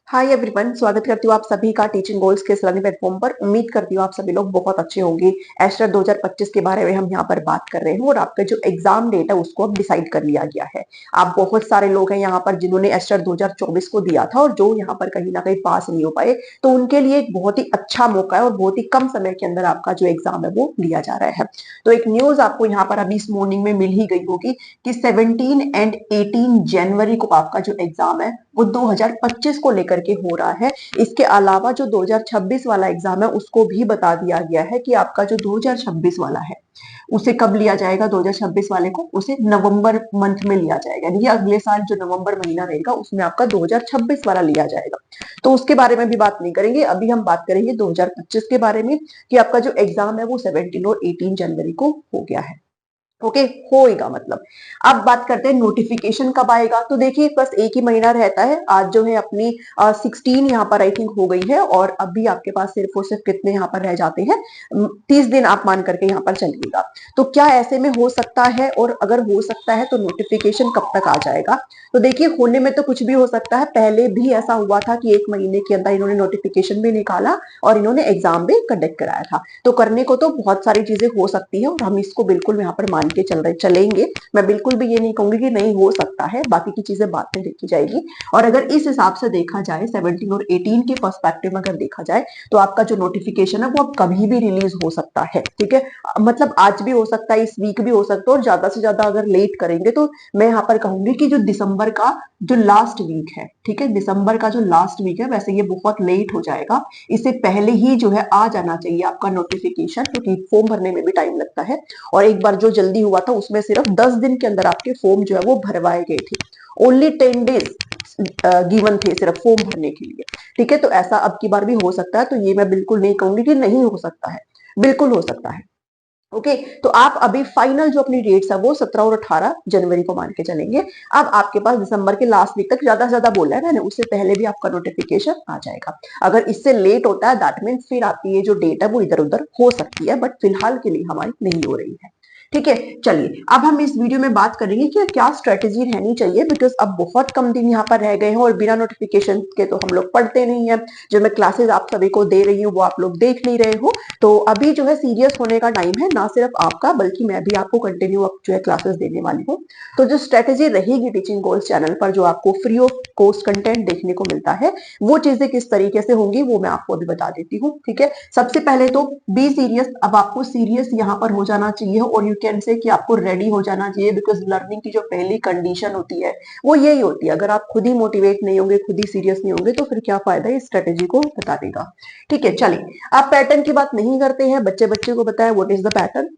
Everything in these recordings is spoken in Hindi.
हाय एवरीवन, स्वागत करती हूँ आप सभी का टीचिंग गोल्स के लर्निंग प्लेटफॉर्म पर। उम्मीद करती हूँ आप सभी लोग बहुत अच्छे होंगे। एस्टर 2025 के बारे में हम यहाँ पर बात कर रहे हैं और आपका जो एग्जाम डेट है उसको अब डिसाइड कर लिया गया है। आप बहुत सारे लोग हैं यहाँ पर जिन्होंने एस्टर 2024 को दिया था और जो यहाँ पर कहीं ना कहीं पास नहीं हो पाए, तो उनके लिए एक बहुत ही अच्छा मौका है और बहुत ही कम समय के अंदर आपका जो एग्जाम है वो लिया जा रहा है। तो एक न्यूज आपको यहाँ पर अभी इस मॉर्निंग में मिल ही गई होगी कि 17 एंड 18 जनवरी को आपका जो एग्जाम है वो 2025 को लेकर के हो रहा है। इसके अलावा जो 2026 वाला एग्जाम है उसको भी बता दिया गया है कि आपका जो 2026 वाला है उसे कब लिया जाएगा। 2026 वाले को उसे नवंबर मंथ में लिया जाएगा, यानी अगले साल जो नवंबर महीना रहेगा उसमें आपका 2026 वाला लिया जाएगा। तो उसके बारे में भी बात नहीं करेंगे, अभी हम बात करेंगे 2025 के बारे में कि आपका जो एग्जाम है वो 17 और 18 जनवरी को हो गया है। ओके, होएगा मतलब। अब बात करते हैं नोटिफिकेशन कब आएगा। तो देखिए बस एक ही महीना रहता है। आज जो है अपनी 16 यहाँ पर आई थिंक हो गई है और अभी आपके पास सिर्फ और सिर्फ कितने यहाँ पर रह जाते हैं, 30 दिन आप मान करके यहाँ पर चलिएगा। तो क्या ऐसे में हो सकता है, और अगर हो सकता है तो नोटिफिकेशन कब तक आ जाएगा। तो देखिए होने में तो कुछ भी हो सकता है। पहले भी ऐसा हुआ था कि एक महीने के अंदर इन्होंने नोटिफिकेशन भी निकाला और इन्होंने एग्जाम भी कंडक्ट कराया था। तो करने को तो बहुत सारी चीजें हो सकती है और हम इसको बिल्कुल यहाँ पर मान के चलेंगे। मैं बिल्कुल भी ये नहीं कहूंगी कि नहीं हो सकता है, बाकी की चीजें बाद में देखी जाएगी। और अगर इस हिसाब से देखा जाए 17 और 18 के पर्सपेक्टिव में अगर देखा जाए तो आपका जो नोटिफिकेशन है वो अब कभी भी रिलीज हो सकता है। ठीक है, मतलब आज भी हो सकता है, इस वीक भी हो सकता है, और ज्यादा से ज्यादा अगर लेट करेंगे तो मैं यहाँ पर कहूंगी कि जो दिसंबर का जो लास्ट वीक है, ठीक है, दिसंबर का जो लास्ट वीक है, वैसे ये बहुत लेट हो जाएगा। इससे पहले ही जो है आ जाना चाहिए आपका नोटिफिकेशन, क्योंकि फॉर्म भरने में भी टाइम लगता है। और एक बार जो जल्दी हुआ था उसमें सिर्फ 10 दिन के अंदर आपके फॉर्म जो है वो भरवाए गए थे। ओनली 10 डेज गिवन थे सिर्फ फॉर्म भरने के लिए। ठीक है, तो ऐसा अब की बार भी हो सकता है। तो ये मैं बिल्कुल नहीं कहूंगी कि नहीं हो सकता है, बिल्कुल हो सकता है। ओके, तो आप अभी फाइनल जो अपनी डेट्स है वो 17 और 18 जनवरी को मान के चलेंगे। अब आपके पास दिसंबर के लास्ट वीक तक ज्यादा से ज्यादा बोला है मैंने, उससे पहले भी आपका नोटिफिकेशन आ जाएगा। अगर इससे लेट होता है दैट मीन्स फिर आपकी ये जो डेट है वो इधर उधर हो सकती है, बट फिलहाल के लिए हमारी नहीं हो रही है। ठीक है, चलिए अब हम इस वीडियो में बात करेंगे कि क्या स्ट्रेटेजी रहनी चाहिए, बिकॉज अब बहुत कम दिन यहाँ पर रह गए हैं और बिना नोटिफिकेशन के तो हम लोग पढ़ते नहीं है। जो मैं क्लासेस आप सभी को दे रही हूँ वो आप लोग देख नहीं रहे हो। तो अभी जो है सीरियस होने का टाइम है, ना सिर्फ आपका बल्कि मैं भी आपको कंटिन्यू अब जो है क्लासेस देने वाली हूँ। तो जो स्ट्रेटेजी रहेगी टीचिंग गोल्स चैनल पर, जो आपको फ्री ऑफ कॉस्ट कंटेंट देखने को मिलता है, वो चीजें किस तरीके से होंगी वो मैं आपको अभी बता देती हूँ। ठीक है, सबसे पहले तो बी सीरियस। अब आपको सीरियस यहाँ पर हो जाना चाहिए और यू कैन से कि आपको रेडी हो जाना चाहिए, बिकॉज लर्निंग की जो पहली कंडीशन होती है वो यही होती है। अगर आप खुद ही मोटिवेट नहीं होंगे, खुद ही सीरियस नहीं होंगे, तो फिर क्या फायदा है इस स्ट्रेटेजी को बता देगा। ठीक है, चलिए आप पैटर्न की बात नहीं करते हैं, बच्चे बच्चे को बताया what is the pattern.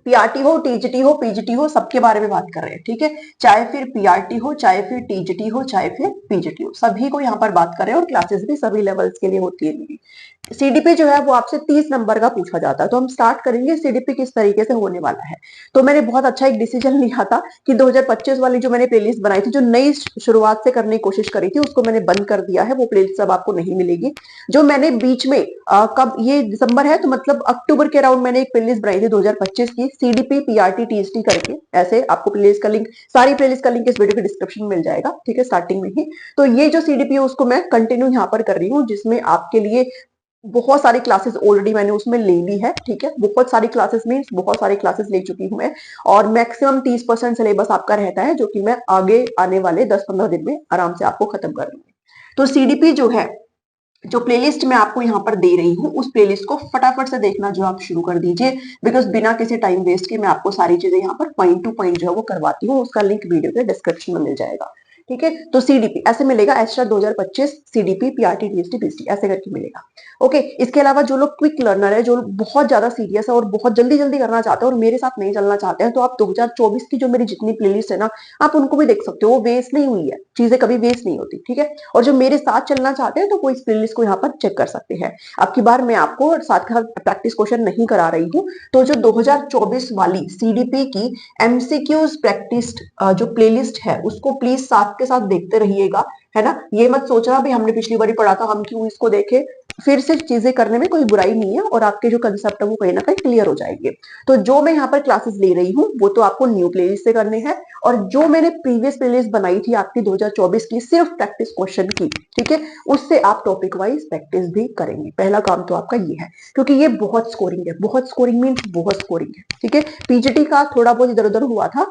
PRT हो, टीजीटी हो, पीजीटी हो, सबके बारे में बात कर रहे हैं। ठीक है, चाहे फिर पीआरटी हो, चाहे फिर टीजीटी हो, चाहे फिर पीजीटी हो, सभी को यहाँ पर बात कर रहे हैं और क्लासेस भी सभी लेवल्स के लिए होती है मेरी। सीडीपी जो है वो आपसे 30 नंबर का पूछा जाता है। तो हम स्टार्ट करेंगे सीडीपी किस तरीके से होने वाला है। तो मैंने बहुत अच्छा एक डिसीजन लिया था कि 2025 वाली जो मैंने प्लेलिस्ट बनाई थी, जो नई शुरुआत से करने की कोशिश करी थी, उसको मैंने बंद कर दिया है। वो प्लेलिस्ट अब आपको नहीं मिलेगी। जो मैंने बीच में कब, ये दिसंबर है तो मतलब अक्टूबर के अराउंड मैंने एक प्लेलिस्ट बनाई थी 2025 की, सीडीपी पीआरटी टीएसटी करके। ऐसे आपको प्लेलिस्ट का लिंक, सारी प्लेलिस्ट का लिंक इस वीडियो के डिस्क्रिप्शन में मिल जाएगा। ठीक है, स्टार्टिंग में ही। तो ये जो सीडीपी है उसको मैं कंटिन्यू यहाँ पर कर रही हूँ, जिसमें आपके लिए बहुत सारी क्लासेस ऑलरेडी मैंने उसमें ले ली है। ठीक है, बहुत सारी क्लासेस मीन्स बहुत सारी क्लासेस ले चुकी हूँ मैं। और मैक्सिमम 30% सिलेबस आपका रहता है, जो कि मैं आगे आने वाले 10-15 दिन में आराम से आपको खत्म कर दूंगी। तो सीडीपी जो है, जो प्लेलिस्ट मैं आपको यहाँ पर दे रही हूँ, उस प्लेलिस्ट को फटाफट से देखना जो आप शुरू कर दीजिए, बिकॉज बिना किसी टाइम वेस्ट के मैं आपको सारी चीजें यहाँ पर पॉइंट टू पॉइंट जो है वो करवाती हूँ। उसका लिंक वीडियो के डिस्क्रिप्शन में मिल जाएगा। ठीक है, तो सीडीपी ऐसे मिलेगा, एस्टर 2025 सीडीपी पीआरटी टीएसटी पीएसटी ऐसे करके मिलेगा। ओके, इसके अलावा जो लोग क्विक लर्नर है, जो बहुत ज्यादा सीरियस है और बहुत जल्दी जल्दी करना चाहते हैं और मेरे साथ नहीं चलना चाहते हैं, तो आप 2024 की जो मेरी जितनी प्लेलिस्ट है ना, आप उनको भी देख सकते हो। वो वेस्ट नहीं हुई है, चीजें कभी वेस्ट नहीं होती। ठीक है, और जो मेरे साथ चलना चाहते हैं तो वो इस प्लेलिस्ट को यहाँ पर चेक कर सकते हैं। अब की बार मैं आपको साथ के साथ प्रैक्टिस क्वेश्चन नहीं करा रही हूँ। तो जो 2024 वाली सीडीपी की एमसीक्यूज प्रैक्टिस जो प्लेलिस्ट है उसको प्लीज साथ के साथ देखते रहिएगा, है ना। ये मत सोचना भी हमने पिछली बार पढ़ा था, हम क्यों इसको देखे। फिर से चीजें करने में कोई बुराई नहीं है और आपके जो कंसेप्ट है वो कहीं ना कहीं क्लियर हो जाएंगे। तो जो मैं यहाँ पर क्लासेस ले रही हूँ वो तो आपको न्यू प्लेलिस्ट से करने हैं, और जो मैंने प्रीवियस प्लेलिस्ट बनाई थी आपकी 2024 की सिर्फ प्रैक्टिस क्वेश्चन की, ठीक है, उससे आप टॉपिक वाइज प्रैक्टिस भी करेंगे। पहला काम तो आपका ये है, क्योंकि ये बहुत स्कोरिंग है, बहुत स्कोरिंग मीन्स बहुत स्कोरिंग है, ठीक है। पीजीटी का थोड़ा बहुत इधर उधर हुआ था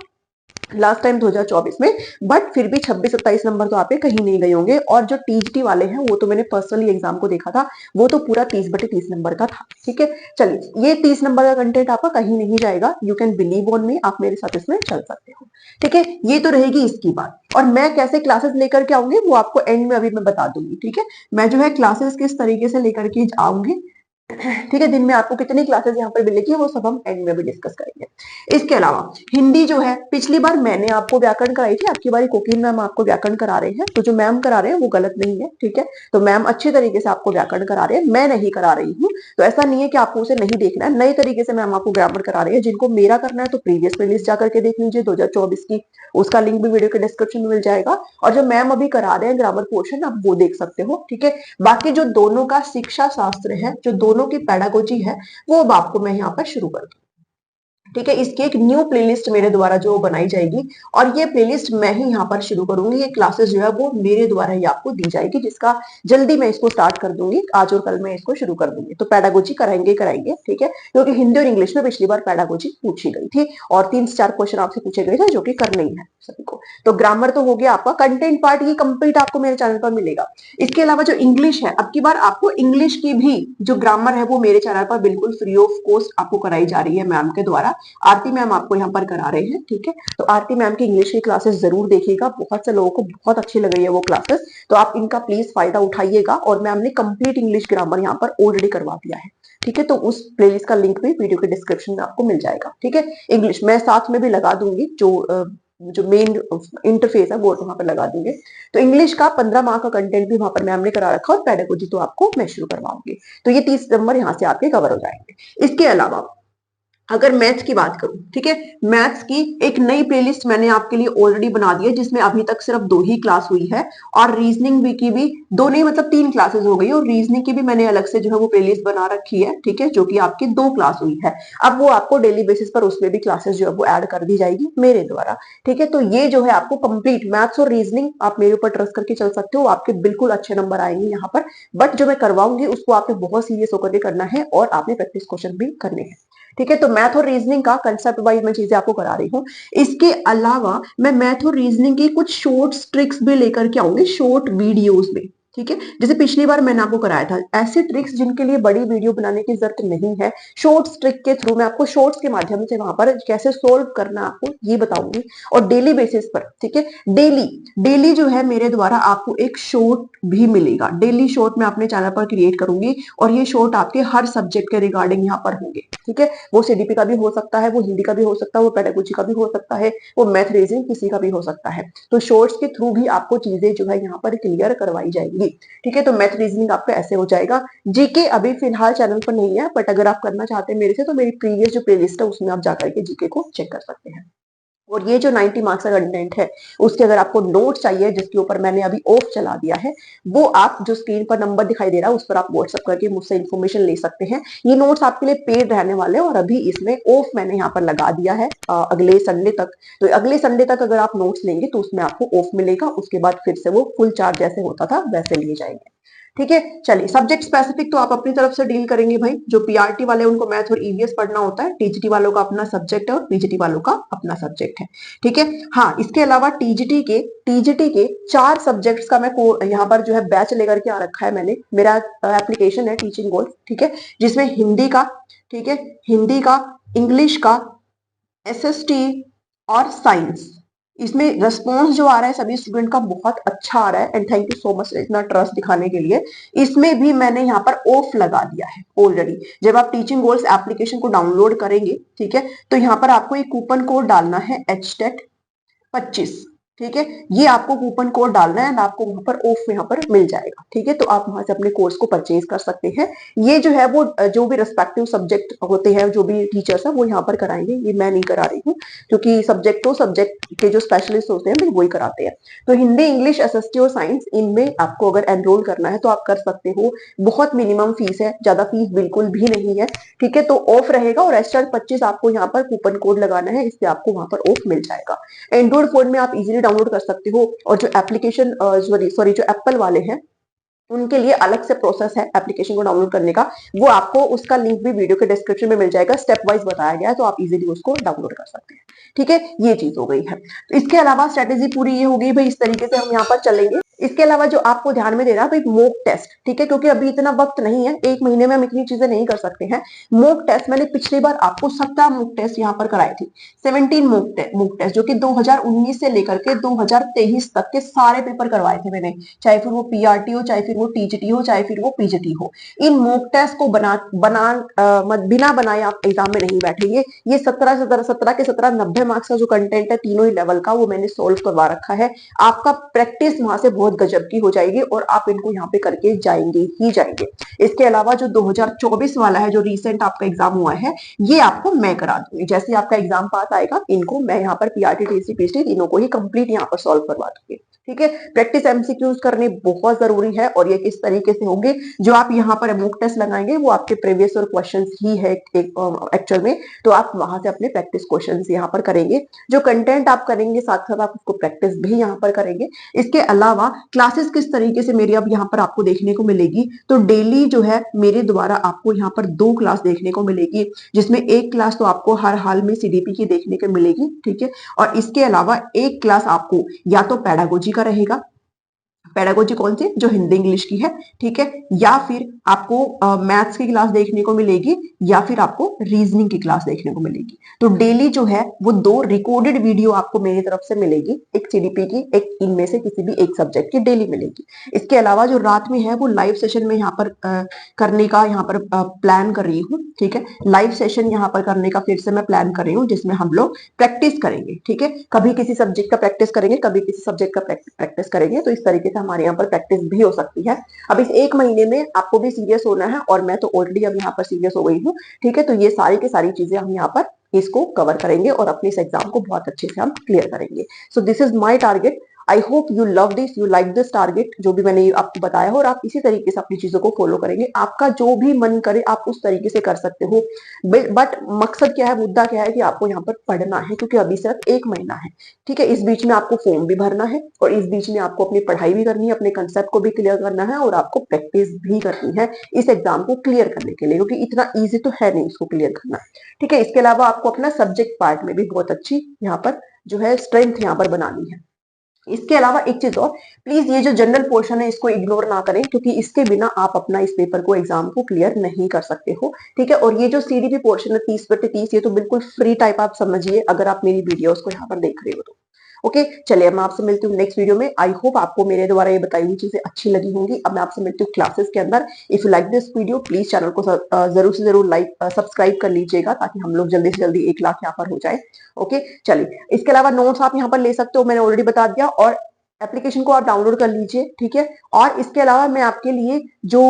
लास्ट टाइम 2024 में, बट फिर भी 26-27 नंबर तो आपके कहीं नहीं गए होंगे। और जो टीजीटी वाले हैं वो तो मैंने पर्सनली एग्जाम को देखा था, वो तो पूरा 30/30 नंबर का था, ठीक है। चलिए, ये 30 नंबर का कंटेंट आपका कहीं नहीं जाएगा, you can believe on me, आप मेरे साथ इसमें चल सकते हो, ठीक है। ये तो रहेगी इसकी बात, और मैं कैसे क्लासेस लेकर के आऊंगी वो आपको एंड में अभी मैं बता दूंगी, ठीक है। मैं जो है क्लासेस किस तरीके से लेकर के आऊंगी, ठीक है, दिन में आपको कितनी क्लासेस यहाँ पर मिलेगी वो सब हम एंड में भी डिस्कस करेंगे। इसके अलावा हिंदी जो है, पिछली बार मैंने आपको व्याकरण कराई थी, आपकी बारी कोकिल मैम आपको व्याकरण करा रहे हैं, तो जो मैम करा रहे हैं वो गलत नहीं है, ठीक है। तो मैम अच्छे तरीके से आपको व्याकरण करा रहे हैं, मैं नहीं करा रही हूँ, तो ऐसा नहीं है कि आपको उसे नहीं देखना है। नए तरीके से मैम आपको ग्रामर करा रही है। जिनको मेरा करना है तो प्रीवियस प्लेलिस्ट जाकर के देख लीजिए 2024 की, उसका लिंक भी वीडियो के डिस्क्रिप्शन में मिल जाएगा। और जो मैम अभी करा रहे हैं ग्रामर पोर्शन, आप वो देख सकते हो, ठीक है। बाकी जो दोनों का शिक्षा शास्त्र है, जो दोनों की पेडागोजी है, वो अब आपको मैं यहाँ पर शुरू कर दूं, ठीक है। इसकी एक न्यू प्लेलिस्ट मेरे द्वारा जो बनाई जाएगी, और ये प्लेलिस्ट मैं ही यहाँ पर शुरू करूंगी। ये क्लासेस जो है वो मेरे द्वारा ही आपको दी जाएगी, जिसका जल्दी मैं इसको स्टार्ट कर दूंगी, आज और कल मैं इसको शुरू कर दूंगी। तो पैडागोजी कराएंगे कराएंगे, ठीक है, क्योंकि हिंदी और इंग्लिश में पिछली बार पैडागोजी पूछी गई थी और 3 से 4 क्वेश्चन आपसे पूछे गए थे जो कि करने ही है सभी को। तो ग्रामर तो हो गया आपका, कंटेंट पार्ट ये कंप्लीट आपको मेरे चैनल पर मिलेगा। इसके अलावा जो इंग्लिश है, अब की बार आपको इंग्लिश की भी जो ग्रामर है वो मेरे चैनल पर बिल्कुल फ्री ऑफ कॉस्ट आपको कराई जा रही है मैम के द्वारा। आरती मैम आपको यहाँ पर करा रहे हैं, ठीक है। तो आरती मैम की इंग्लिश की क्लासेस जरूर देखिएगा, बहुत से लोगों को बहुत अच्छी लग रही है वो क्लासेस, तो आप इनका प्लीज फायदा उठाइएगा। और मैम ने कंप्लीट इंग्लिश ग्रामर यहाँ पर ऑलरेडी करवा दिया है, ठीक है। तो उस प्लेलिस्ट का लिंक भी वीडियो के डिस्क्रिप्शन में आपको मिल जाएगा, ठीक है। इंग्लिश मैं साथ में भी लगा दूंगी, जो मेन इंटरफेस है वो वहां पर लगा दूंगे। तो इंग्लिश का 15 मार्क का कंटेंट भी वहां पर मैम ने करा रखा, और पेडागोजी तो आपको मैं शुरू करवाऊंगी। तो ये 30 नंबर यहाँ से आपके कवर हो जाएंगे। इसके अलावा अगर मैथ्स की बात करूं, ठीक है, मैथ्स की एक नई प्लेलिस्ट मैंने आपके लिए ऑलरेडी बना दी है, जिसमें अभी तक सिर्फ 2 ही क्लास हुई है, और रीजनिंग भी की भी 2 नहीं, मतलब 3 क्लासेस हो गई, और रीजनिंग की भी मैंने अलग से जो है वो प्लेलिस्ट बना रखी है, ठीक है, जो कि आपकी 2 क्लास हुई है। अब वो आपको डेली बेसिस पर उसमें भी क्लासेस जो है वो ऐड कर दी जाएगी मेरे द्वारा, ठीक है। तो ये जो है आपको कंप्लीट मैथ्स और रीजनिंग, आप मेरे ऊपर ट्रस्ट करके चल सकते हो, आपके बिल्कुल अच्छे नंबर आएंगे यहाँ पर। बट जो मैं करवाऊंगी उसको आपने बहुत सीरियस होकर के करना है, और आपने प्रैक्टिस क्वेश्चन भी करने हैं, ठीक है। तो मैथ और रीजनिंग का कंसेप्ट वाइज मैं चीजें आपको करा रही हूँ। इसके अलावा मैं मैथ और रीजनिंग की कुछ शॉर्ट ट्रिक्स भी लेकर के आऊंगी, शॉर्ट वीडियोस में, ठीक है। जैसे पिछली बार मैंने आपको कराया था, ऐसे ट्रिक्स जिनके लिए बड़ी वीडियो बनाने की जरूरत नहीं है, शॉर्ट्स ट्रिक के थ्रू मैं आपको शॉर्ट्स के माध्यम से वहां पर कैसे सोल्व करना आपको ये बताऊंगी, और डेली बेसिस पर, ठीक है। डेली डेली जो है मेरे द्वारा आपको एक शॉर्ट भी मिलेगा, डेली शॉर्ट मैं अपने चैनल पर क्रिएट करूंगी, और ये शॉर्ट आपके हर सब्जेक्ट के रिगार्डिंग यहाँ पर होंगे, ठीक है। वो सीडीपी का भी हो सकता है, वो हिंदी का भी हो सकता है, वो पेडागोजी का भी हो सकता है, वो मैथ रीजनिंग किसी का भी हो सकता है। तो शॉर्ट्स के थ्रू भी आपको चीजें जो है यहाँ पर क्लियर करवाई जाएंगी, ठीक है। तो मैथ रीजनिंग आपका ऐसे हो जाएगा। जीके अभी फिलहाल चैनल पर नहीं है, बट अगर आप करना चाहते हैं मेरे से तो मेरी प्रीवियस जो प्लेलिस्ट है उसमें आप जाकर के जीके को चेक कर सकते हैं। और ये जो 90 मार्क्स का कंटेंट है, उसके अगर आपको नोट चाहिए, जिसके ऊपर मैंने अभी ऑफ चला दिया है, वो आप जो स्क्रीन पर नंबर दिखाई दे रहा है उस पर आप व्हाट्सएप करके मुझसे इन्फॉर्मेशन ले सकते हैं। ये नोट्स आपके लिए पेड रहने वाले हैं, और अभी इसमें ऑफ मैंने यहाँ पर लगा दिया है अगले संडे तक। तो अगले संडे तक अगर आप नोट्स लेंगे तो उसमें आपको ऑफ मिलेगा, उसके बाद फिर से वो फुल चार्ज जैसे होता था वैसे लिए जाएंगे, ठीक है। चलिए, सब्जेक्ट स्पेसिफिक तो आप अपनी तरफ से डील करेंगे भाई। जो पीआरटी वाले उनको मैथ और ईवीएस पढ़ना होता है, टीजीटी वालों का अपना सब्जेक्ट है और पीजीटी वालों का अपना सब्जेक्ट है, ठीक है। हाँ, इसके अलावा टीजीटी के 4 सब्जेक्ट्स का मैं यहाँ पर जो है बैच लेकर के आ रखा है मैंने। मेरा एप्लीकेशन है टीचिंग गोल्ड, ठीक है, जिसमें हिंदी का, ठीक है, हिंदी का, इंग्लिश का, एसएसटी और साइंस, इसमें रिस्पॉन्स जो आ रहा है सभी स्टूडेंट का बहुत अच्छा आ रहा है, and thank you so much इतना ट्रस्ट दिखाने के लिए। इसमें भी मैंने यहाँ पर ऑफ लगा दिया है ऑलरेडी। जब आप टीचिंग गोल्स एप्लीकेशन को डाउनलोड करेंगे, ठीक है, तो यहाँ पर आपको एक कूपन कोड डालना है HTET 25, ठीक है, ये आपको कूपन कोड डालना है, आपको वहां पर ऑफ यहाँ पर मिल जाएगा। ठीक है, तो आप वहां से अपने कोर्स को परचेज कर सकते हैं। ये जो है वो जो भी रिस्पेक्टिव सब्जेक्ट होते हैं, जो भी टीचर्स है वो यहाँ पर कराएंगे, ये मैं नहीं करा रही हूँ, क्योंकि सब्जेक्ट के जो स्पेशलिस्ट होते हैं वही कराते हैं। तो हिंदी, इंग्लिश, एसएसटी और साइंस, इनमें आपको अगर एनरोल करना है तो आप कर सकते हो। बहुत मिनिमम फीस है, ज्यादा फीस बिल्कुल भी नहीं है। ठीक है, तो ऑफ रहेगा और SR25 आपको यहाँ पर कूपन कोड लगाना है, इससे आपको वहां पर ऑफ मिल जाएगा। एंड्रॉइड फोन में आप इजीली डाउनलोड कर सकते हो, और जो एप्लीकेशन सॉरी जो एप्पल वाले हैं उनके लिए अलग से प्रोसेस है एप्लीकेशन को डाउनलोड करने का। वो आपको उसका लिंक भी वीडियो के डिस्क्रिप्शन में मिल जाएगा, स्टेप वाइज बताया गया है, तो आप इजीली उसको डाउनलोड कर सकते हैं। ठीक है, ये चीज हो गई है। तो इसके अलावा स्ट्रेटेजी पूरी ये होगी भाई, इस तरीके से हम यहाँ पर चलेंगे। इसके अलावा जो आपको ध्यान में देना है भाई, मॉक टेस्ट। ठीक है, क्योंकि अभी इतना वक्त नहीं है, एक महीने में हम इतनी चीजें नहीं कर सकते हैं। मॉक टेस्ट मैंने पिछली बार आपको 17 मॉक टेस्ट यहाँ पर कराई थी, 17 मॉक टेस्ट, जो कि 2019 से लेकर के 2023 तक के सारे पेपर करवाए थे मैंने, चाहे फिर वो पीआरटी हो, चाहे फिर वो टीजीटी हो, चाहे फिर वो पीजीटी हो। इन मॉक टेस्ट को बिना बनाए आप एग्जाम में नहीं बैठेंगे। ये 17 के 17 90 मार्क्स का जो कंटेंट है तीनों ही लेवल का, वो मैंने सोल्व करवा रखा है। आपका प्रैक्टिस वहां से बहुत गजब की हो जाएगी और आप इनको यहाँ पे करके जाएंगे ही जाएंगे। इसके अलावा जो 2024 वाला है, जो रिसेंट आपका एग्जाम हुआ है, ये आपको मैं करा दूंगी। जैसे आपका एग्जाम पास आएगा, इनको मैं यहाँ पर पीआरटी, टीसी, पीएचडी तीनों को ही कंप्लीट यहाँ पर सॉल्व करवा दूंगी। ठीक है, प्रैक्टिस एमसीक्यूज करने बहुत जरूरी है, और ये किस तरीके से होंगे, जो आप यहाँ पर मॉक टेस्ट लगाएंगे वो आपके प्रीवियस और क्वेश्चंस ही है एक्चुअल में, तो आप वहां से अपने प्रैक्टिस क्वेश्चंस यहाँ पर करेंगे। जो कंटेंट आप करेंगे साथ साथ आप उसको प्रैक्टिस भी यहाँ पर करेंगे। इसके अलावा क्लासेस किस तरीके से मेरी अब यहाँ पर आपको देखने को मिलेगी, तो डेली जो है मेरे द्वारा आपको यहाँ पर 2 क्लास देखने को मिलेगी, जिसमें एक क्लास तो आपको हर हाल में सीडीपी की देखने को मिलेगी। ठीक है, और इसके अलावा एक क्लास आपको या तो पेडागोजी का रहेगा, पेडागोजी कौन सी, जो हिंदी इंग्लिश की है। ठीक है, या फिर आपको मैथ्स की क्लास देखने को मिलेगी, या फिर आपको रीजनिंग की क्लास देखने को मिलेगी। तो डेली जो है वो 2 रिकॉर्डेड वीडियो आपको मेरी तरफ से मिलेगी, एक सीडीपी की, एक इनमें से किसी भी एक सब्जेक्ट की डेली मिलेगी। इसके अलावा जो रात में है वो लाइव सेशन में यहाँ पर करने का यहाँ पर प्लान कर रही हूँ। ठीक है, लाइव सेशन यहाँ पर करने का फिर से मैं प्लान कर रही हूँ, जिसमें हम लोग प्रैक्टिस करेंगे। ठीक है, कभी किसी सब्जेक्ट का प्रैक्टिस करेंगे, कभी किसी सब्जेक्ट का प्रैक्टिस करेंगे, तो इस तरीके से हमारे यहाँ पर प्रैक्टिस भी हो सकती है। अब इस एक महीने में आपको भी सीरियस होना है, और मैं तो ऑलरेडी अब यहाँ पर सीरियस हो गई हूँ। ठीक है, तो ये सारी की सारी चीजें हम यहाँ पर इसको कवर करेंगे और अपने इस एग्जाम को बहुत अच्छे से हम क्लियर करेंगे। So this is my target. I hope you love this, you like this target, जो भी मैंने आपको बताया हो, और आप इसी तरीके से अपनी चीजों को फॉलो करेंगे। आपका जो भी मन करे आप उस तरीके से कर सकते हो, बट मकसद क्या है, मुद्दा क्या है कि आपको यहाँ पर पढ़ना है, क्योंकि अभी सिर्फ एक महीना है। ठीक है, इस बीच में आपको फॉर्म भी भरना है, और इस बीच में आपको अपनी पढ़ाई भी करनी है, अपने कंसेप्ट को भी क्लियर करना है, और आपको प्रैक्टिस भी करनी है इस एग्जाम को क्लियर करने के लिए, क्योंकि इतना ईजी तो है नहीं इसको क्लियर करना। ठीक है, इसके अलावा आपको अपना सब्जेक्ट पार्ट में भी बहुत अच्छी यहाँ पर जो है स्ट्रेंथ यहाँ पर बनानी है। इसके अलावा एक चीज और, प्लीज ये जो जनरल पोर्शन है इसको इग्नोर ना करें, क्योंकि इसके बिना आप अपना इस पेपर को, एग्जाम को क्लियर नहीं कर सकते हो। ठीक है, और ये जो सीडीपी पोर्शन है 30/30, ये तो बिल्कुल फ्री टाइप आप समझिए, अगर आप मेरी वीडियोस को यहाँ पर देख रहे हो तो। ओके, चलिए मैं आपसे मिलती हूँ नेक्स्ट वीडियो में। आई होप आपको मेरे द्वारा ये बताई हुई चीजें अच्छी लगी होंगी। अब मैं आपसे मिलती हूँ क्लासेस के अंदर। If you like this video, please channel को जरूर से जरूर सब्सक्राइब कर लीजिएगा, ताकि हम लोग जल्दी से जल्दी 1 लाख यहाँ पर हो जाए। ओके, चलिए, इसके अलावा नोट्स आप यहाँ पर ले सकते हो, मैंने ऑलरेडी बता दिया, और एप्लीकेशन को आप डाउनलोड कर लीजिए। ठीक है, और इसके अलावा मैं आपके लिए जो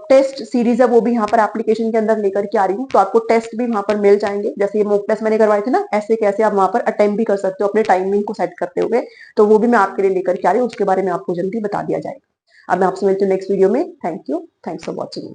टेस्ट सीरीज है वो भी यहाँ पर एप्लीकेशन के अंदर लेकर के आ रही हूँ, तो आपको टेस्ट भी वहां पर मिल जाएंगे। जैसे ये मॉक टेस्ट मैंने करवाए थे ना, ऐसे कैसे आप वहां पर अटेम्प्ट भी कर सकते हो अपने टाइमिंग को सेट करते हुए, तो वो भी मैं आपके लिए लेकर के आ रही हूँ, उसके बारे में आपको जल्दी बता दिया जाएगा। अब मैं आपसे मिलती हूँ नेक्स्ट वीडियो में। Thank you, thanks for watching.